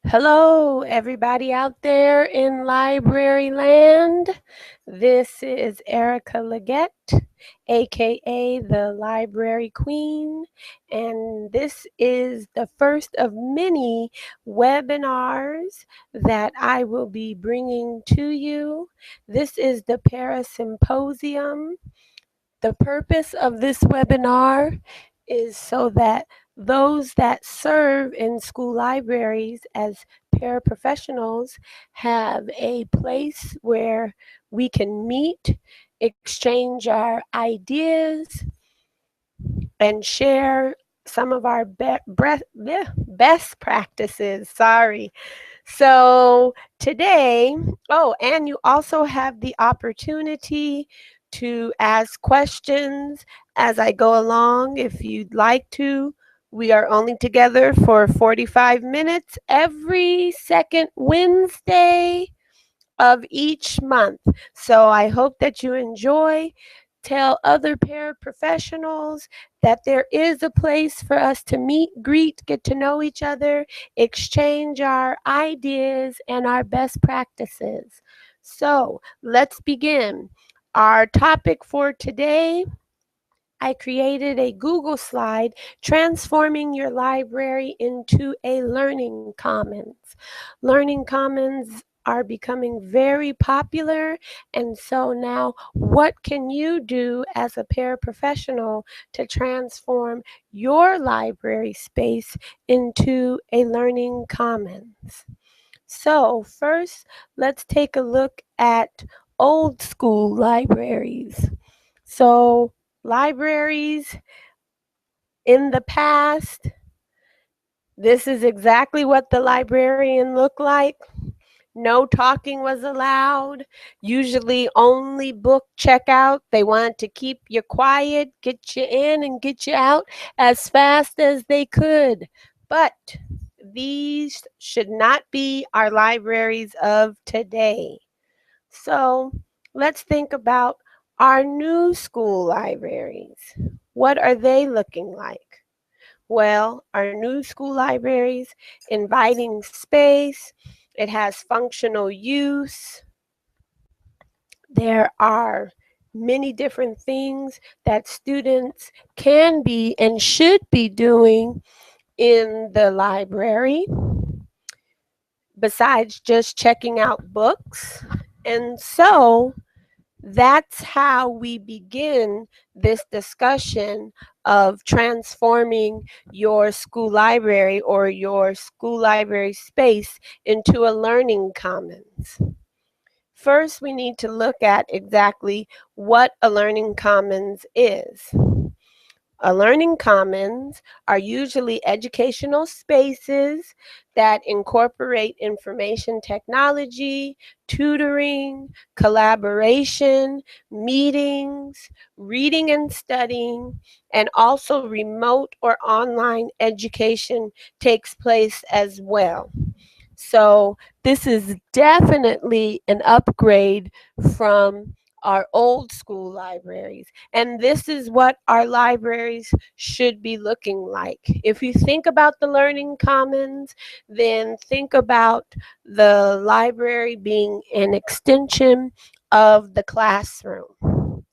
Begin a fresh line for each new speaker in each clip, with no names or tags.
Hello, everybody out there in library land. This is Erica Leggett, aka the Library Queen, and this is the first of many webinars that I will be bringing to you. This is the Symposium. The purpose of this webinar is so that those that serve in school libraries as paraprofessionals have a place where we can meet, exchange our ideas, and share some of our best practices. Sorry. So today, and you also have the opportunity to ask questions as I go along if you'd like to. We are only together for 45 minutes every second Wednesday of each month. So I hope that you enjoy. Tell other paraprofessionals that there is a place for us to meet, greet, get to know each other, exchange our ideas and our best practices. So let's begin. Our topic for today, I created a Google slide transforming your library into a learning commons. Learning commons are becoming very popular, and so now what can you do as a paraprofessional to transform your library space into a learning commons? So first, let's take a look at old school libraries. So libraries in the past, this is exactly what the librarian looked like. No talking was allowed, usually only book checkout. They wanted to keep you quiet, get you in and get you out as fast as they could. But these should not be our libraries of today. So let's think about our new school libraries. What are they looking like? Well, our new school libraries, inviting space, it has functional use. There are many different things that students can be and should be doing in the library besides just checking out books. And so that's how we begin this discussion of transforming your school library or your school library space into a learning commons. First, we need to look at exactly what a learning commons is. A learning commons are usually educational spaces that incorporate information technology, tutoring, collaboration, meetings, reading and studying, and also remote or online education takes place as well. So this is definitely an upgrade from our old school libraries. And this is what our libraries should be looking like. If you think about the learning commons, then think about the library being an extension of the classroom.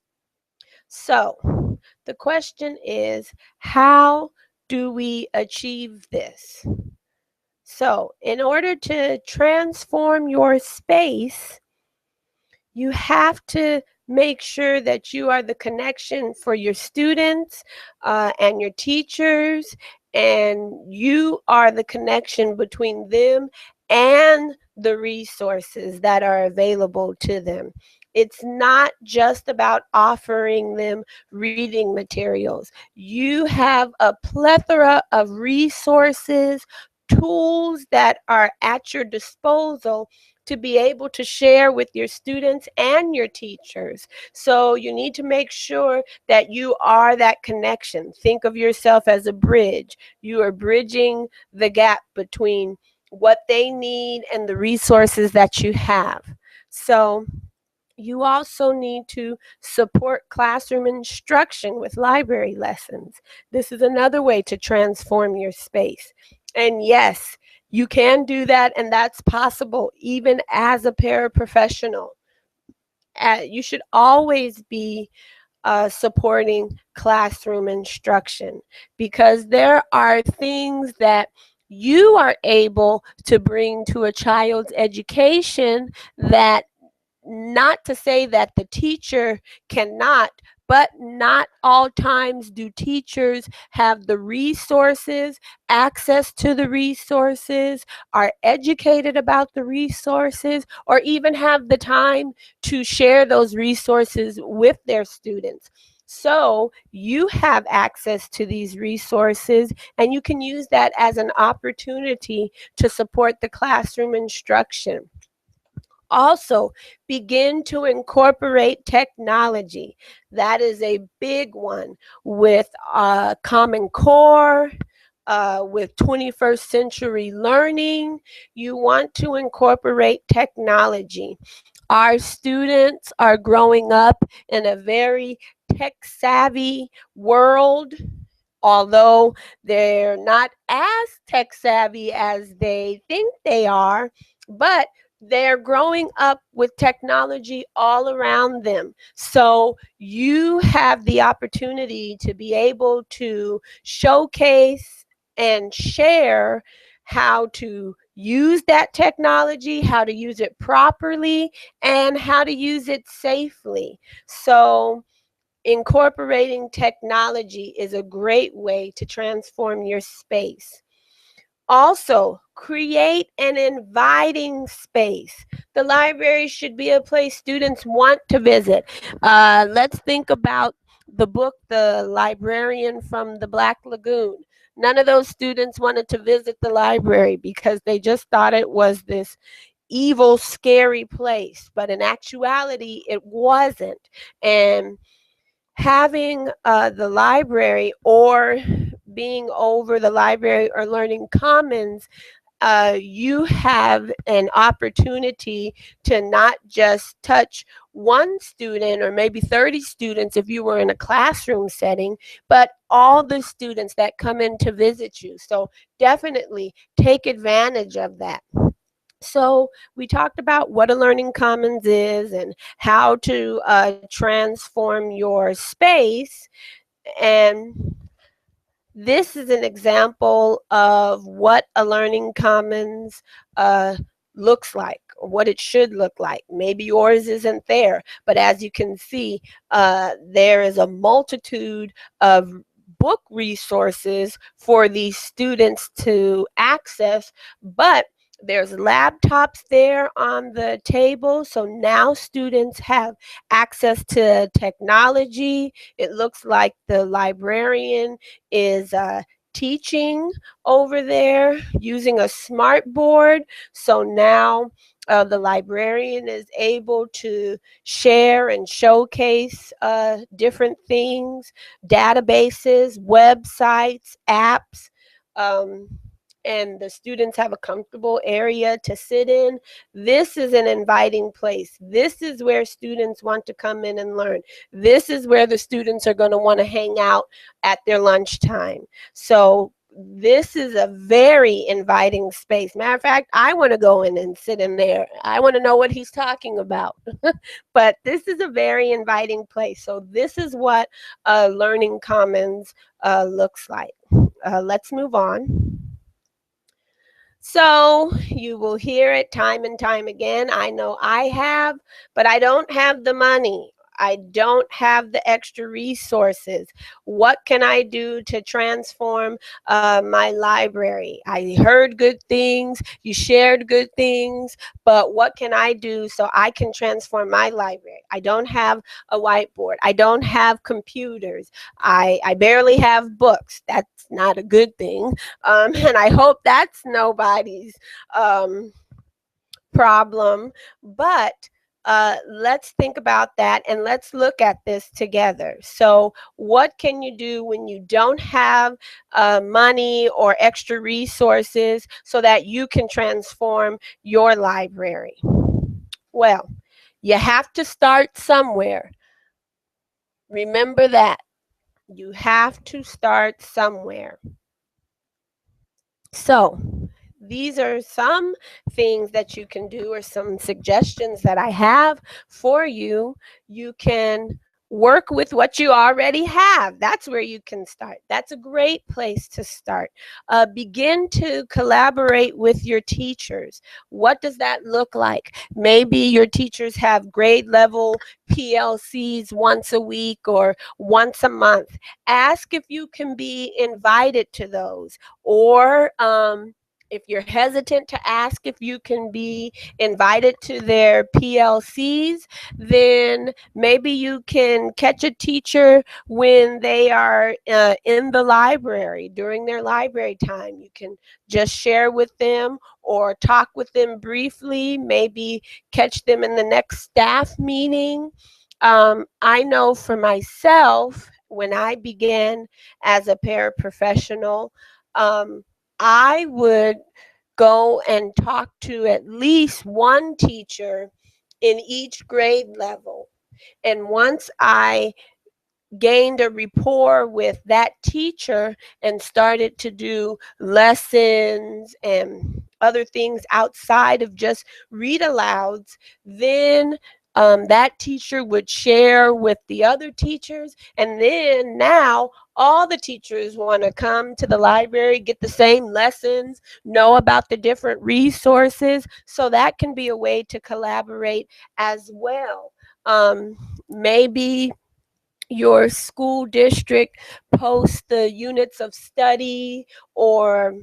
So the question is, how do we achieve this? So, in order to transform your space, you have to make sure that you are the connection for your students and your teachers, and you are the connection between them and the resources that are available to them. It's not just about offering them reading materials. You have a plethora of resources, tools that are at your disposal to be able to share with your students and your teachers. So you need to make sure that you are that connection. Think of yourself as a bridge. You are bridging the gap between what they need and the resources that you have. So you also need to support classroom instruction with library lessons. This is another way to transform your space. And yes, You can do that, and that's possible even as a paraprofessional. You should always be supporting classroom instruction, because there are things that you are able to bring to a child's education that, not to say that the teacher cannot, but not all times do teachers have the resources, access to the resources, are educated about the resources, or even have the time to share those resources with their students. So you have access to these resources, and you can use that as an opportunity to support the classroom instruction. Also, begin to incorporate technology. That is a big one with Common Core, with 21st century learning. You want to incorporate technology. Our students are growing up in a very tech savvy world, although they're not as tech savvy as they think they are, but they're growing up with technology all around them. So you have the opportunity to be able to showcase and share how to use that technology, how to use it properly, and how to use it safely. So incorporating technology is a great way to transform your space. Also, create an inviting space. The library should be a place students want to visit. Let's think about the book, The Librarian from the Black Lagoon. None of those students wanted to visit the library because they just thought it was this evil, scary place. But in actuality, it wasn't. And having the library, or being over the library or learning commons, you have an opportunity to not just touch one student or maybe 30 students if you were in a classroom setting, but all the students that come in to visit you. So definitely take advantage of that. So we talked about what a learning commons is and how to transform your space. And this is an example of what a learning commons uh, looks like, or what it should look like. Maybe yours isn't there, but as you can see, there is a multitude of book resources for these students to access, but there's laptops there on the table. So now students have access to technology. It looks like the librarian is teaching over there using a smart board. So now the librarian is able to share and showcase different things, databases, websites, apps. Um, and the students have a comfortable area to sit in. This is an inviting place. This is where students want to come in and learn. This is where the students are going to want to hang out at their lunchtime. So this is a very inviting space. Matter of fact, I want to go in and sit in there. I want to know what he's talking about. But this is a very inviting place. So this is what Learning Commons looks like. Let's move on. So you will hear it time and time again. I know I have, but I don't have the money. I don't have the extra resources. What can I do to transform my library? I heard good things, you shared good things, but what can I do so I can transform my library? I don't have a whiteboard. I don't have computers. I barely have books. That's not a good thing. And I hope that's nobody's problem. But let's think about that and let's look at this together. So what can you do when you don't have money or extra resources so that you can transform your library? Well, you have to start somewhere. Remember that. You have to start somewhere. So these are some things that you can do, or some suggestions that I have for you. You can work with what you already have. That's where you can start. That's a great place to start. Begin to collaborate with your teachers. What does that look like? Maybe your teachers have grade level PLCs once a week or once a month. Ask if you can be invited to those, or if you're hesitant to ask if you can be invited to their PLCs, then maybe you can catch a teacher when they are in the library during their library time. You can just share with them or talk with them briefly, maybe catch them in the next staff meeting. I know for myself, when I began as a paraprofessional, um, I would go and talk to at least one teacher in each grade level. And once I gained a rapport with that teacher and started to do lessons and other things outside of just read alouds, then that teacher would share with the other teachers. And then now all the teachers want to come to the library, get the same lessons, know about the different resources. So that can be a way to collaborate as well. Maybe your school district post the units of study, or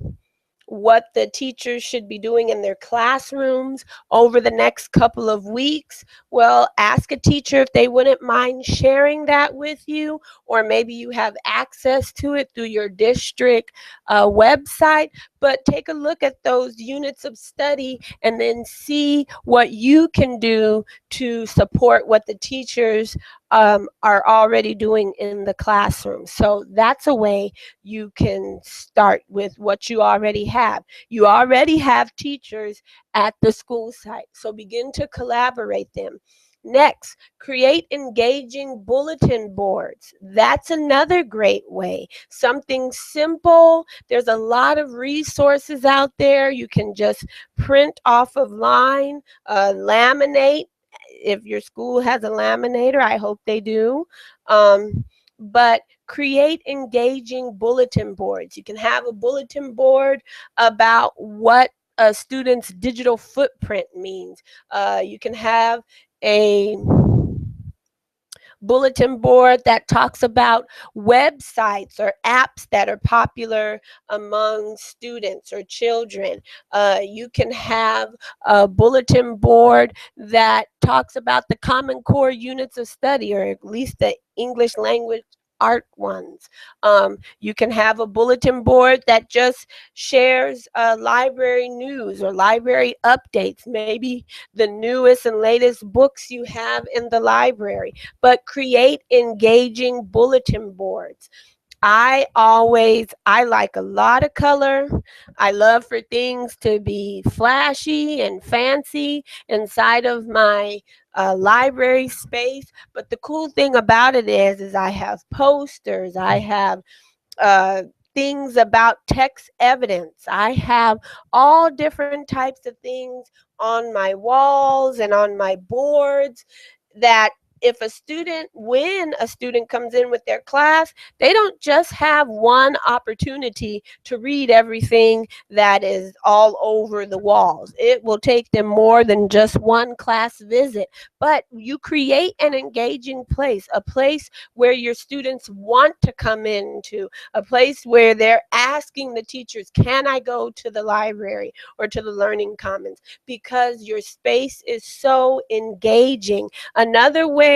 what the teachers should be doing in their classrooms over the next couple of weeks. Well, ask a teacher if they wouldn't mind sharing that with you, or maybe you have access to it through your district website. But take a look at those units of study and then see what you can do to support what the teachers are already doing in the classroom. So that's a way you can start with what you already have. You already have teachers at the school site, so begin to collaborate them. Next, create engaging bulletin boards. That's another great way. Something simple. There's a lot of resources out there. You can just print off of line, laminate. If your school has a laminator, I hope they do. But create engaging bulletin boards. You can have a bulletin board about what a student's digital footprint means. You can have a bulletin board that talks about websites or apps that are popular among students or children. You can have a bulletin board that talks about the Common Core units of study, or at least the English language art ones. You can have a bulletin board that just shares library news or library updates, maybe the newest and latest books you have in the library. But create engaging bulletin boards. I like a lot of color. I love for things to be flashy and fancy inside of my library space. But the cool thing about it is I have posters, I have uh, things about text evidence. I have all different types of things on my walls and on my boards, that if when a student comes in with their class, they don't just have one opportunity to read everything that is all over the walls. It will take them more than just one class visit. But you create an engaging place, a place where your students want to come into, a place where they're asking the teachers, can I go to the library or to the Learning Commons? Because your space is so engaging. Another way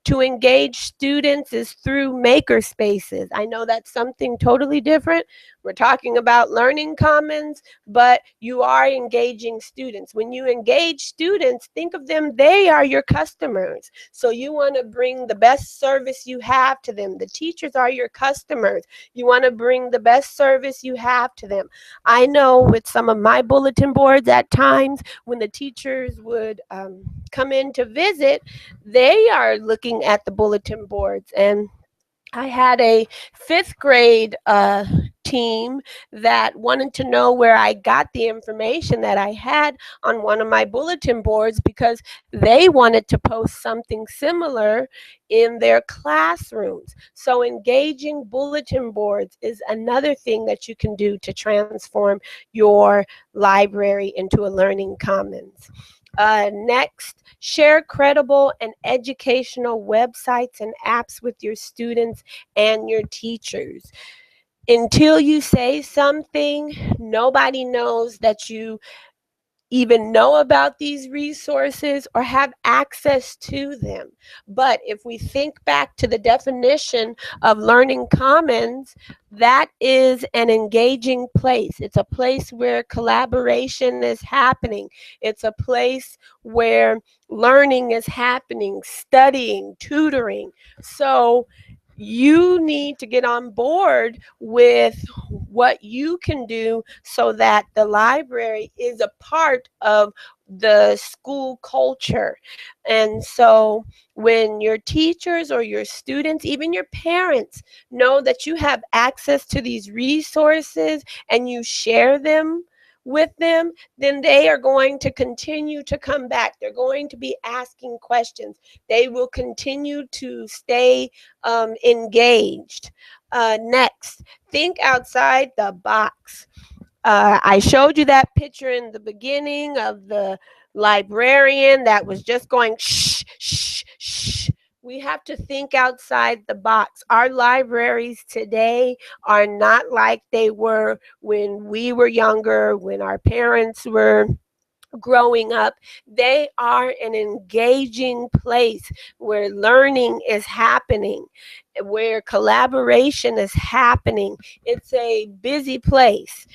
to engage students is through maker spaces. I know that's something totally different. We're talking about Learning Commons, but you are engaging students. When you engage students, think of them, they are your customers. So you want to bring the best service you have to them. The teachers are your customers. You want to bring the best service you have to them. I know with some of my bulletin boards, at times when the teachers would come in to visit, they are looking at the bulletin boards, and I had a fifth grade team that wanted to know where I got the information that I had on one of my bulletin boards because they wanted to post something similar in their classrooms. So, engaging bulletin boards is another thing that you can do to transform your library into a learning commons. Next, share credible and educational websites and apps with your students and your teachers. Until you say something, nobody knows that you even know about these resources or have access to them. But if we think back to the definition of learning commons, that is an engaging place. It's a place where collaboration is happening. It's a place where learning is happening, studying, tutoring. So you need to get on board with what you can do so that the library is a part of the school culture. And so when your teachers or your students, even your parents, know that you have access to these resources and you share them with them, then they are going to continue to come back. They're going to be asking questions. They will continue to stay engaged. Next, think outside the box. I showed you that picture in the beginning of the librarian that was just going shh, shh, shh. We have to think outside the box. Our libraries today are not like they were when we were younger, when our parents were growing up. They are an engaging place where learning is happening, where collaboration is happening. It's a busy place.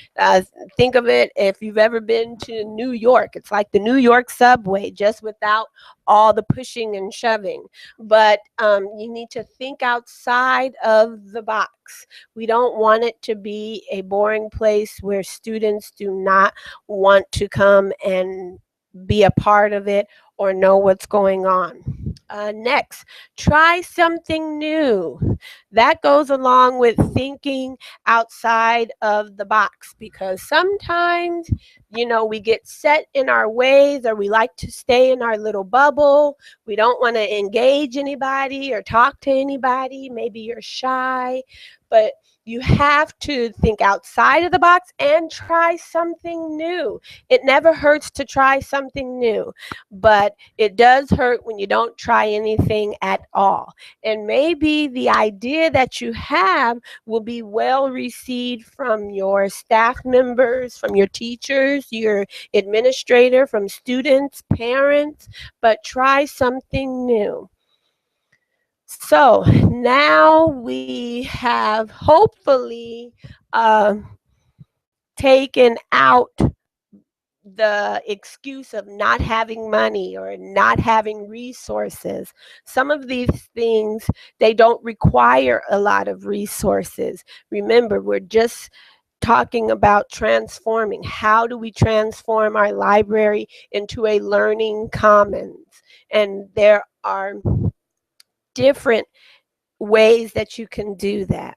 Think of it, if you've ever been to New York, it's like the New York subway, just without all the pushing and shoving. But you need to think outside of the box. We don't want it to be a boring place where students do not want to come and be a part of it or know what's going on. Next, try something new. That goes along with thinking outside of the box because sometimes, we get set in our ways or we like to stay in our little bubble. We don't want to engage anybody or talk to anybody. Maybe you're shy, but you have to think outside of the box and try something new. It never hurts to try something new, but it does hurt when you don't try anything at all. And maybe the idea that you have will be well received from your staff members, from your teachers, your administrator, from students, parents, but try something new. So now we have hopefully taken out the excuse of not having money or not having resources. Some of these things, they don't require a lot of resources. Remember, we're just talking about transforming. How do we transform our library into a learning commons? And there are different ways that you can do that.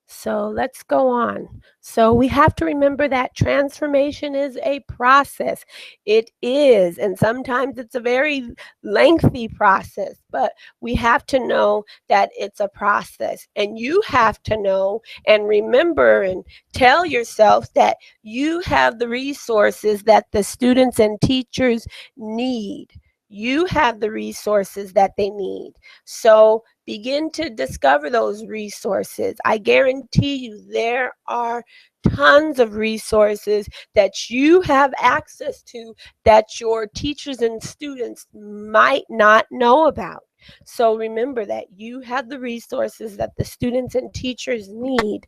So let's go on. So we have to remember that transformation is a process. It is, and sometimes it's a very lengthy process, but we have to know that it's a process. And you have to know and remember and tell yourself that you have the resources that the students and teachers need. You have the resources that they need. So begin to discover those resources. I guarantee you there are tons of resources that you have access to that your teachers and students might not know about. So remember that you have the resources that the students and teachers need.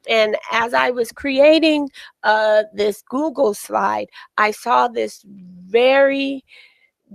And as I was creating this Google slide, I saw this very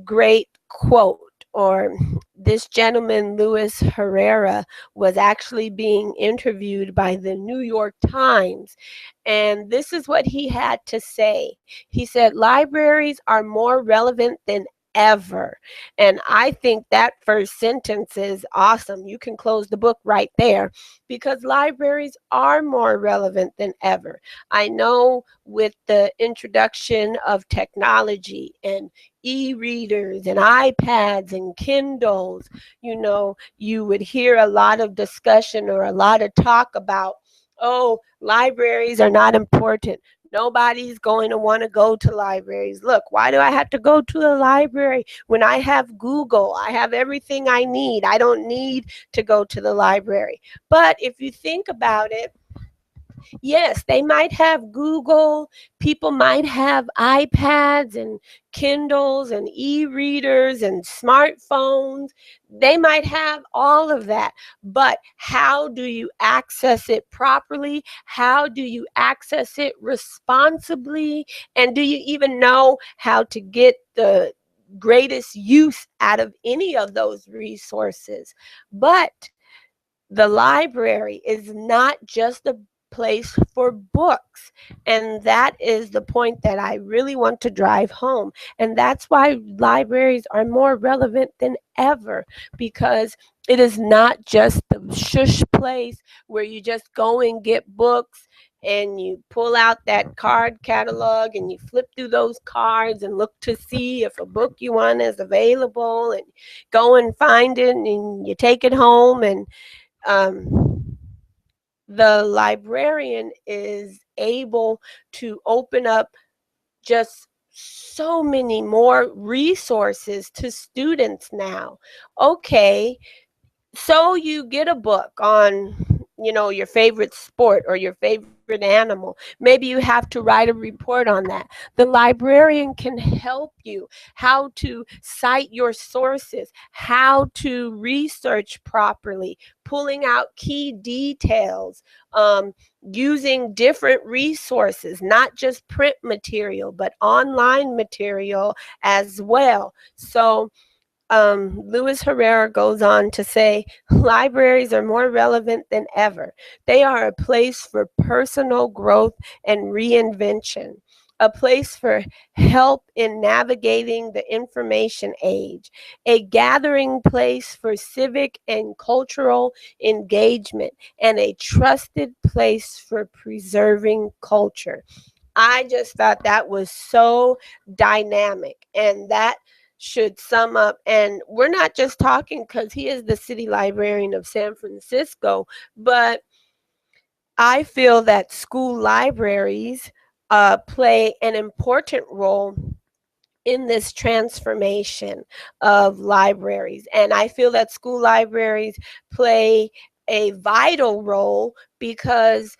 great quote, or this gentleman, Luis Herrera, was actually being interviewed by the New York Times. And this is what he had to say. He said, libraries are more relevant than ever. And I think that first sentence is awesome. You can close the book right there because libraries are more relevant than ever. I know with the introduction of technology and e-readers and iPads and Kindles, you would hear a lot of discussion or a lot of talk about, oh, libraries are not important. Nobody's going to want to go to libraries. Look, why do I have to go to the library when I have Google? I have everything I need. I don't need to go to the library. But if you think about it, yes, they might have Google, people might have iPads and Kindles and e-readers and smartphones. They might have all of that. But how do you access it properly? How do you access it responsibly? And do you even know how to get the greatest use out of any of those resources? But the library is not just a place for books. And that is the point that I really want to drive home. And that's why libraries are more relevant than ever, because it is not just the shush place where you just go and get books and you pull out that card catalog and you flip through those cards and look to see if a book you want is available and go and find it and you take it home. And um, the librarian is able to open up just so many more resources to students now. Okay, so you get a book on, your favorite sport or your favorite animal. Maybe you have to write a report on that. The librarian can help you how to cite your sources, how to research properly, pulling out key details, using different resources, not just print material but online material as well. So Luis Herrera goes on to say, libraries are more relevant than ever. They are a place for personal growth and reinvention, a place for help in navigating the information age, a gathering place for civic and cultural engagement, and a trusted place for preserving culture. I just thought that was so dynamic, and that should sum up. And we're not just talking because he is the city librarian of San Francisco, but I feel that school libraries play an important role in this transformation of libraries. And I feel that school libraries play a vital role because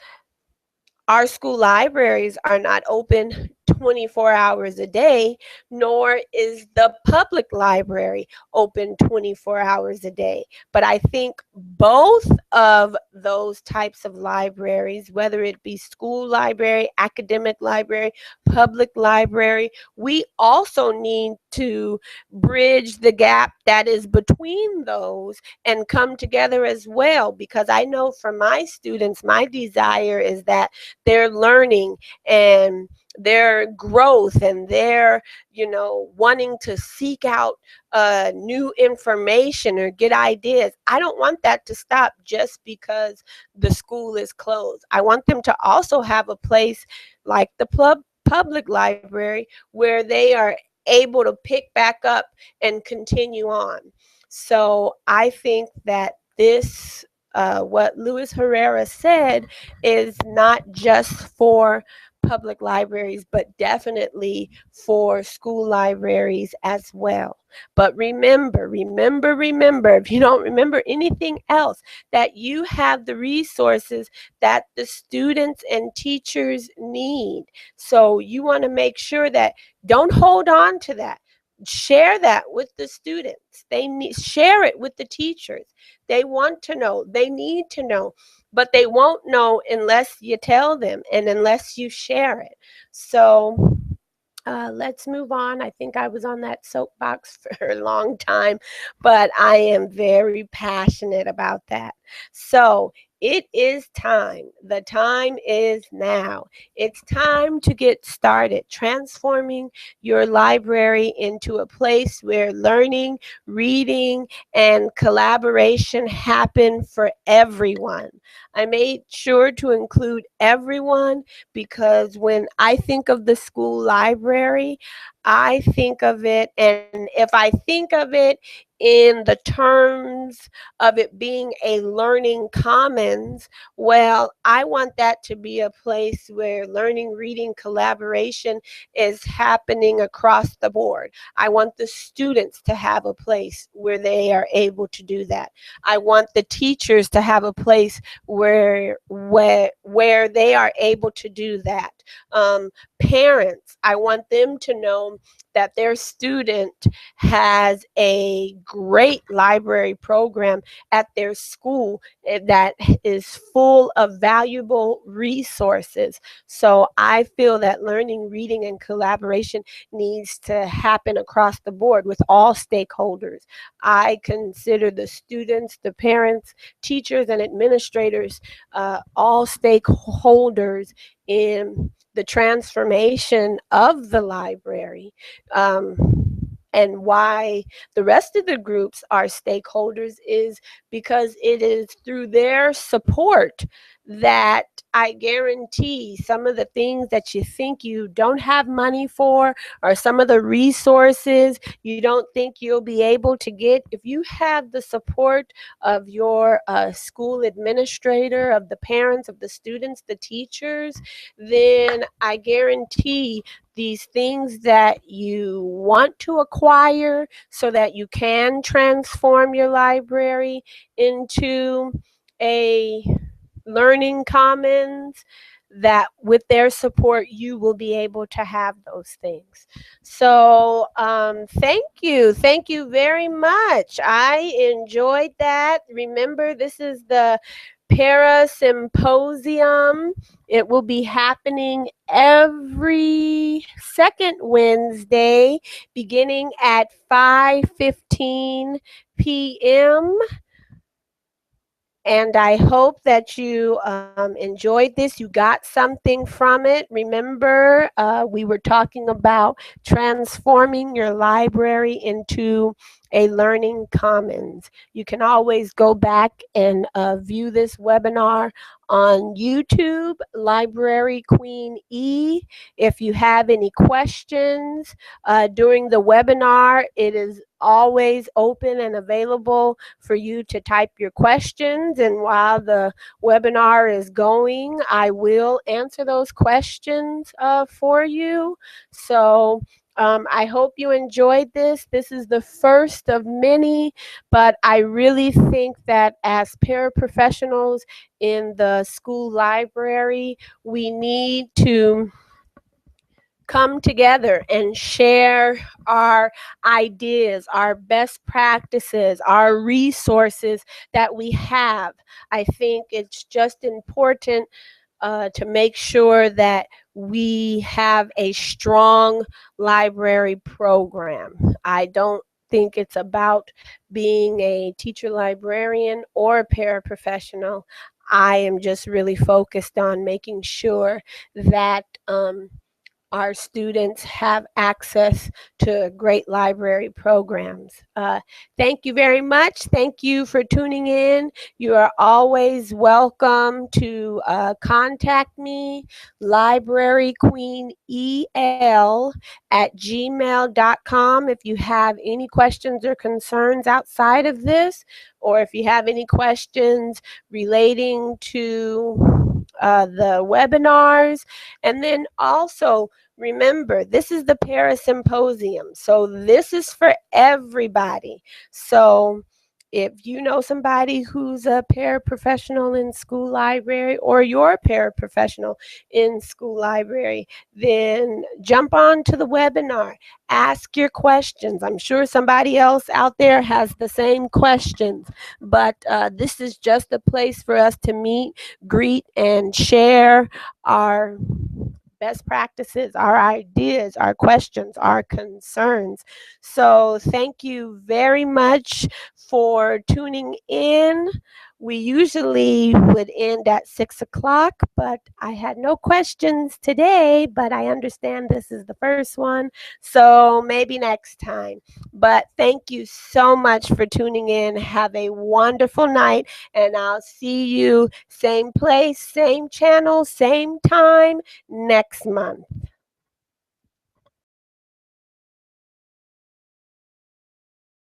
our school libraries are not open 24 hours a day, nor is the public library open 24 hours a day. But I think both of those types of libraries, whether it be school library, academic library, public library, we also need to bridge the gap that is between those and come together as well. Because I know for my students, my desire is that their learning and their growth and their wanting to seek out new information or get ideas, I don't want that to stop just because the school is closed. I want them to also have a place like the public library where they are able to pick back up and continue on. So I think that this what Luis Herrera said is not just for public libraries, but definitely for school libraries as well. But remember, if you don't remember anything else, that you have the resources that the students and teachers need. So you want to make sure that don't hold on to that. Share that with the students. They need share it with the teachers. They want to know, they need to know, but they won't know unless you tell them and unless you share it. So let's move on. I think I was on that soapbox for a long time, but I am very passionate about that. So it is time. The time is now. It's time to get started transforming your library into a place where learning, reading, and collaboration happen for everyone. I made sure to include everyone because when I think of the school library, I think of it, and if I think of it in the terms of it being a learning commons, well, I want that to be a place where learning, reading, collaboration is happening across the board. I want the students to have a place where they are able to do that. I want the teachers to have a place where they are able to do that. Parents, I want them to know that their student has a great library program at their school that is full of valuable resources. So I feel that learning, reading, and collaboration needs to happen across the board with all stakeholders. I consider the students, the parents, teachers, and administrators all stakeholders in the transformation of the library. Um, and why the rest of the groups are stakeholders is because it is through their support that I guarantee some of the things that you think you don't have money for, or some of the resources you don't think you'll be able to get, if you have the support of your school administrator, of the parents, of the students, the teachers, then I guarantee these things that you want to acquire so that you can transform your library into a learning commons, that with their support you will be able to have those things. So thank you very much. I enjoyed that. Remember, this is the Para Symposium. It will be happening every second Wednesday beginning at 5:15 p.m. And I hope that you enjoyed this. You got something from it. Remember, we were talking about transforming your library into a learning commons. You can always go back and view this webinar on YouTube, Library Queen E. If you have any questions during the webinar, it is always open and available for you to type your questions. And while the webinar is going, I will answer those questions for you. So I hope you enjoyed this. This is the first of many, but I really think that as paraprofessionals in the school library, we need to come together and share our ideas, our best practices, our resources that we have. I think it's just important to make sure that we have a strong library program. I don't think it's about being a teacher librarian or a paraprofessional. I am just really focused on making sure that our students have access to great library programs. Thank you very much. Thank you for tuning in. You are always welcome to contact me, libraryqueenel@gmail.com, if you have any questions or concerns outside of this, or if you have any questions relating to the webinars. And then also, remember, this is the Para Symposium, so this is for everybody. So if you know somebody who's a paraprofessional in school library, or you're a paraprofessional in school library, then jump on to the webinar. Ask your questions. I'm sure somebody else out there has the same questions, but this is just a place for us to meet, greet, and share our best practices, our ideas, our questions, our concerns. So thank you very much for tuning in. We usually would end at 6 o'clock, but I had no questions today, but I understand this is the first one, so maybe next time. But thank you so much for tuning in. Have a wonderful night, and I'll see you same place, same channel, same time next month.